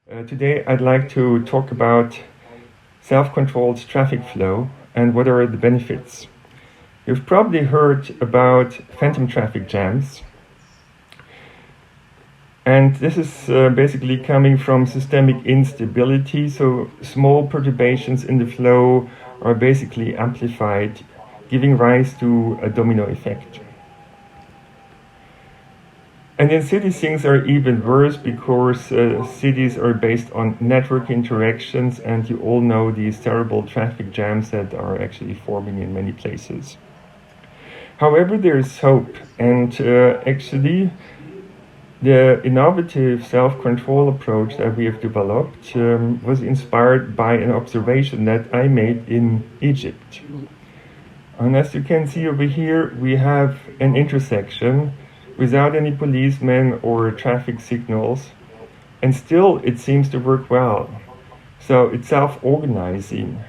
Today I'd like to talk about self-controlled traffic flow and what are the benefits. You've probably heard about phantom traffic jams, and this is basically coming from systemic instability, so small perturbations in the flow are basically amplified, giving rise to a domino effect. And in cities, things are even worse because cities are based on network interactions, and you all know these terrible traffic jams that are actually forming in many places. However, there is hope, and actually, the innovative self-control approach that we have developed was inspired by an observation that I made in Egypt. And as you can see over here, we have an intersection without any policemen or traffic signals, and still it seems to work well. So it's self-organizing,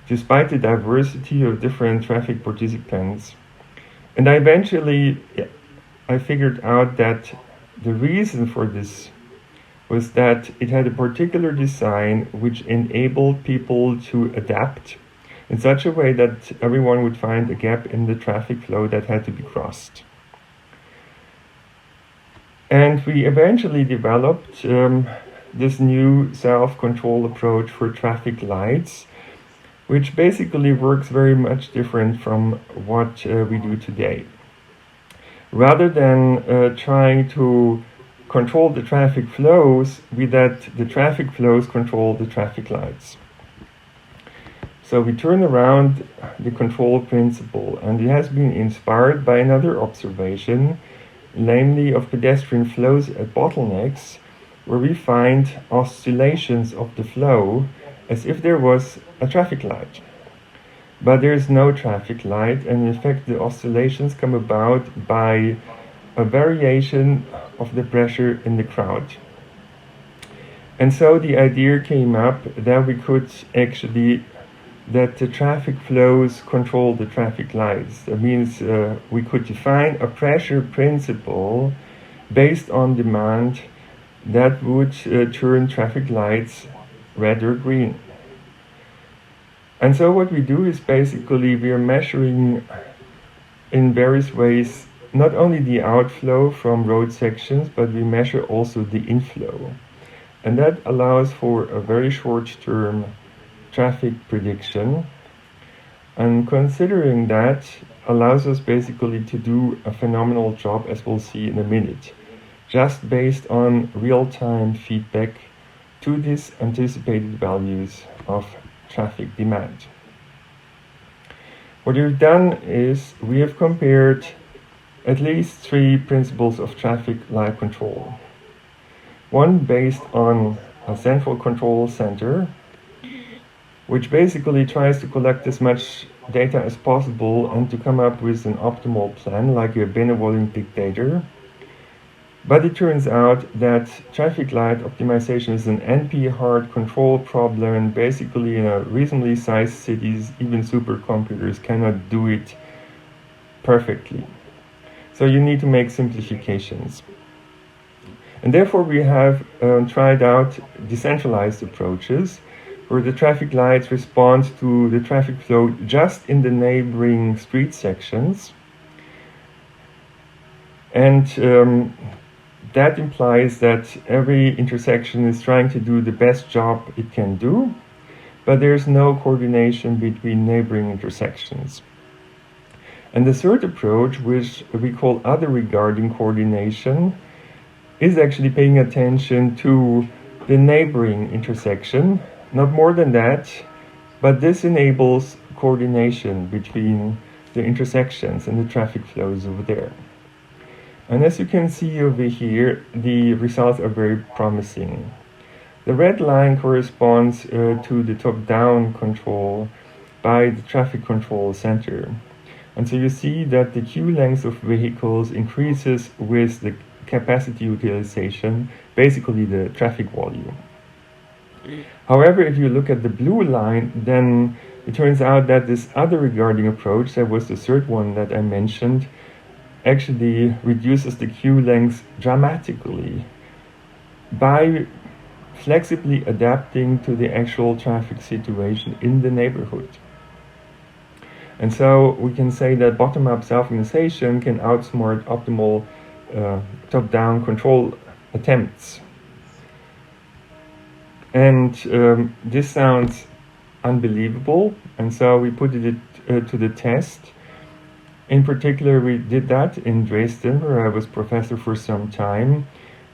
despite the diversity of different traffic participants. And I figured out that the reason for this was that it had a particular design which enabled people to adapt in such a way that everyone would find a gap in the traffic flow that had to be crossed. And we eventually developed this new self-control approach for traffic lights, which basically works very much different from what we do today. Rather than trying to control the traffic flows, we let the traffic flows control the traffic lights. So we turn around the control principle, and it has been inspired by another observation, namely of pedestrian flows at bottlenecks, where we find oscillations of the flow as if there was a traffic light. But there is no traffic light, and in fact the oscillations come about by a variation of the pressure in the crowd. And so the idea came up that we could actually let the traffic flows control the traffic lights. That means we could define a pressure principle based on demand that would turn traffic lights red or green. And so what we do is basically we are measuring in various ways not only the outflow from road sections, but we measure also the inflow. And that allows for a very short-term traffic prediction, and considering that allows us basically to do a phenomenal job, as we'll see in a minute, just based on real-time feedback to these anticipated values of traffic demand. What we've done is we have compared at least 3 principles of traffic light control. One based on a central control center, which basically tries to collect as much data as possible and to come up with an optimal plan, like a benevolent dictator. But it turns out that traffic light optimization is an NP-hard control problem, and basically in a reasonably sized cities, even supercomputers cannot do it perfectly. So you need to make simplifications. And therefore we have tried out decentralized approaches, where the traffic lights respond to the traffic flow just in the neighboring street sections. And that implies that every intersection is trying to do the best job it can do, but there's no coordination between neighboring intersections. And the third approach, which we call other regarding coordination, is actually paying attention to the neighboring intersection. Not more than that, but this enables coordination between the intersections and the traffic flows over there. And as you can see over here, the results are very promising. The red line corresponds to the top-down control by the traffic control center. And so you see that the queue length of vehicles increases with the capacity utilization, basically the traffic volume. However, if you look at the blue line, then it turns out that this other regarding approach, that was the third one that I mentioned, actually reduces the queue length dramatically by flexibly adapting to the actual traffic situation in the neighborhood. And so we can say that bottom-up self-organization can outsmart optimal top-down control attempts. And this sounds unbelievable, and so we put it to the test. In particular, we did that in Dresden, where I was professor for some time.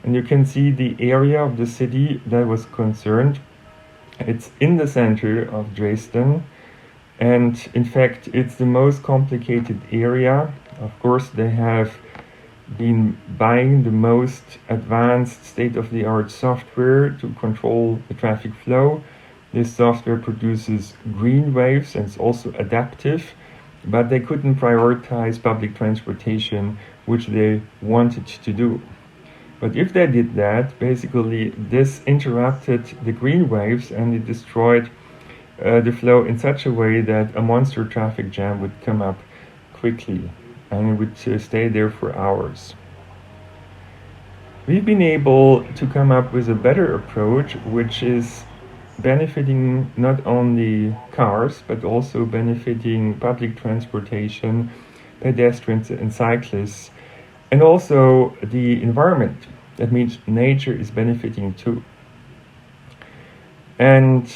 And you can see the area of the city that was concerned. It's in the center of Dresden. And in fact, it's the most complicated area. Of course, they have been buying the most advanced state-of-the-art software to control the traffic flow. This software produces green waves and it's also adaptive, but they couldn't prioritize public transportation, which they wanted to do. But if they did that, basically this interrupted the green waves and it destroyed the flow in such a way that a monster traffic jam would come up quickly and it would stay there for hours. We've been able to come up with a better approach, which is benefiting not only cars, but also benefiting public transportation, pedestrians and cyclists, and also the environment. That means nature is benefiting too. And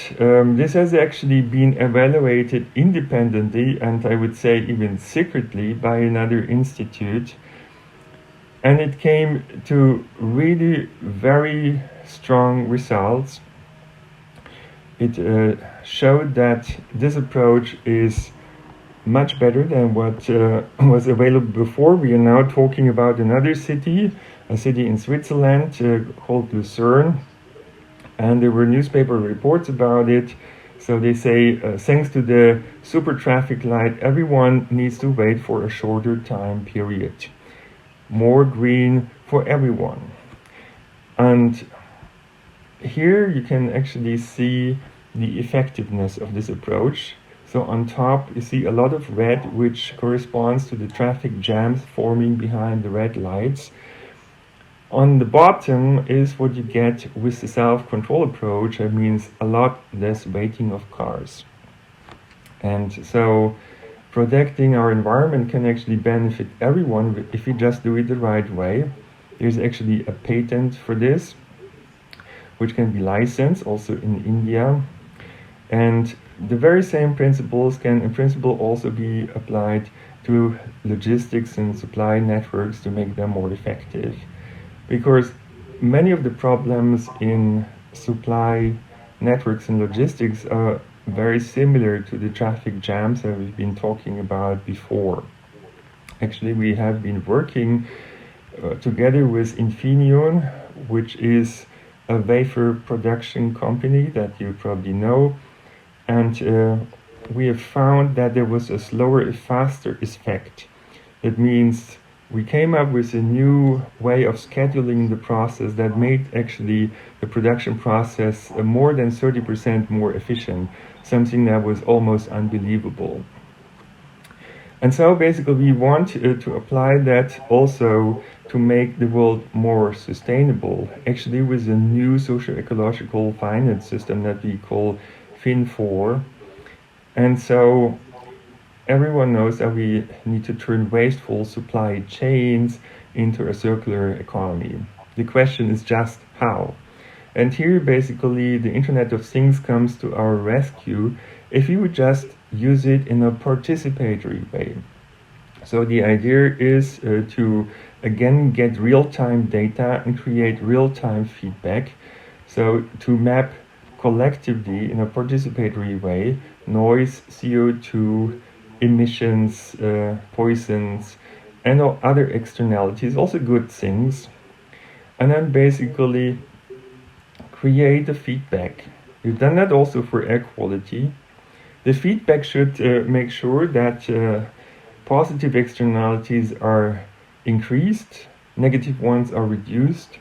this has actually been evaluated independently, and I would say even secretly, by another institute. And it came to really very strong results. It showed that this approach is much better than what was available before. We are now talking about another city, a city in Switzerland called Lucerne. And there were newspaper reports about it. So they say, thanks to the super traffic light, everyone needs to wait for a shorter time period. More green for everyone. And here you can actually see the effectiveness of this approach. So on top you see a lot of red, which corresponds to the traffic jams forming behind the red lights. On the bottom is what you get with the self-control approach. That means a lot less waiting of cars. And so protecting our environment can actually benefit everyone if we just do it the right way. There's actually a patent for this, which can be licensed also in India. And the very same principles can in principle also be applied to logistics and supply networks to make them more effective. Because many of the problems in supply networks and logistics are very similar to the traffic jams that we've been talking about before. Actually, we have been working together with Infineon, which is a wafer production company that you probably know. And we have found that there was a slower, faster effect. That means we came up with a new way of scheduling the process that made actually the production process more than 30% more efficient, something that was almost unbelievable. And so basically we want to apply that also to make the world more sustainable, actually with a new socio-ecological finance system that we call Fin4. And so everyone knows that we need to turn wasteful supply chains into a circular economy. The question is just how. And here basically the Internet of Things comes to our rescue if you would just use it in a participatory way. So the idea is to again get real-time data and create real-time feedback. So to map collectively in a participatory way noise, CO2, emissions, poisons, and all other externalities, also good things, and then basically create a feedback. We've done that also for air quality. The feedback should make sure that positive externalities are increased, negative ones are reduced,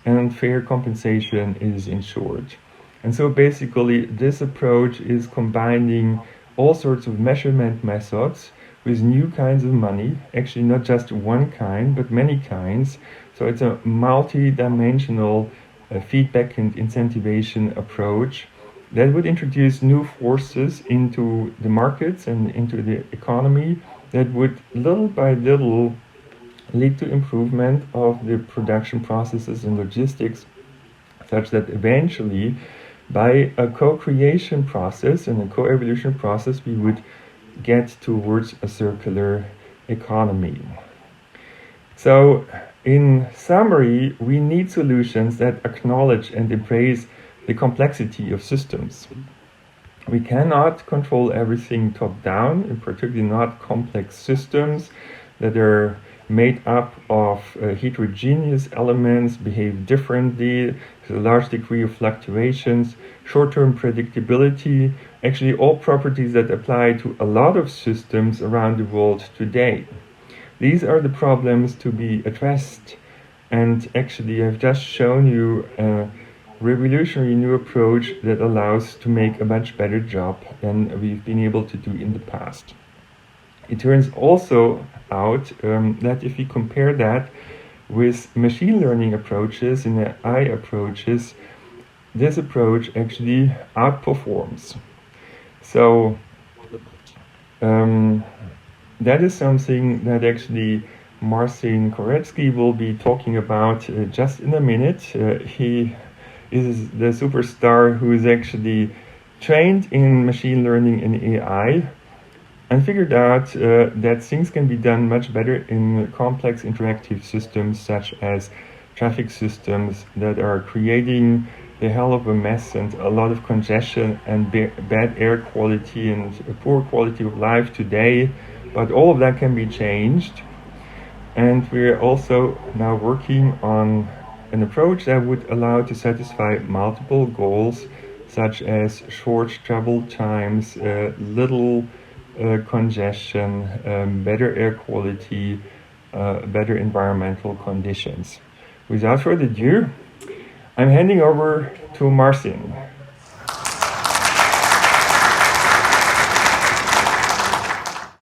and fair compensation is ensured. And so basically this approach is combining all sorts of measurement methods with new kinds of money, actually not just one kind, but many kinds. So it's a multi-dimensional feedback and incentivation approach that would introduce new forces into the markets and into the economy that would little by little lead to improvement of the production processes and logistics, such that eventually by a co-creation process and a co-evolution process we would get towards a circular economy. So in summary, we need solutions that acknowledge and embrace the complexity of systems. We cannot control everything top-down, and particularly not complex systems that are made up of heterogeneous elements, behave differently, there's a large degree of fluctuations, short-term predictability, actually all properties that apply to a lot of systems around the world today. These are the problems to be addressed, and actually I've just shown you a revolutionary new approach that allows to make a much better job than we've been able to do in the past. It turns also out that if we compare that with machine learning approaches and AI approaches, this approach actually outperforms. So that is something that actually Marcin Koretsky will be talking about just in a minute. He is the superstar who is actually trained in machine learning and AI and figured out that things can be done much better in complex interactive systems such as traffic systems that are creating a hell of a mess and a lot of congestion and bad air quality and poor quality of life today. But all of that can be changed, and we're also now working on an approach that would allow to satisfy multiple goals, such as short travel times, little congestion, better air quality, better environmental conditions. Without further ado, I'm handing over to Marcin.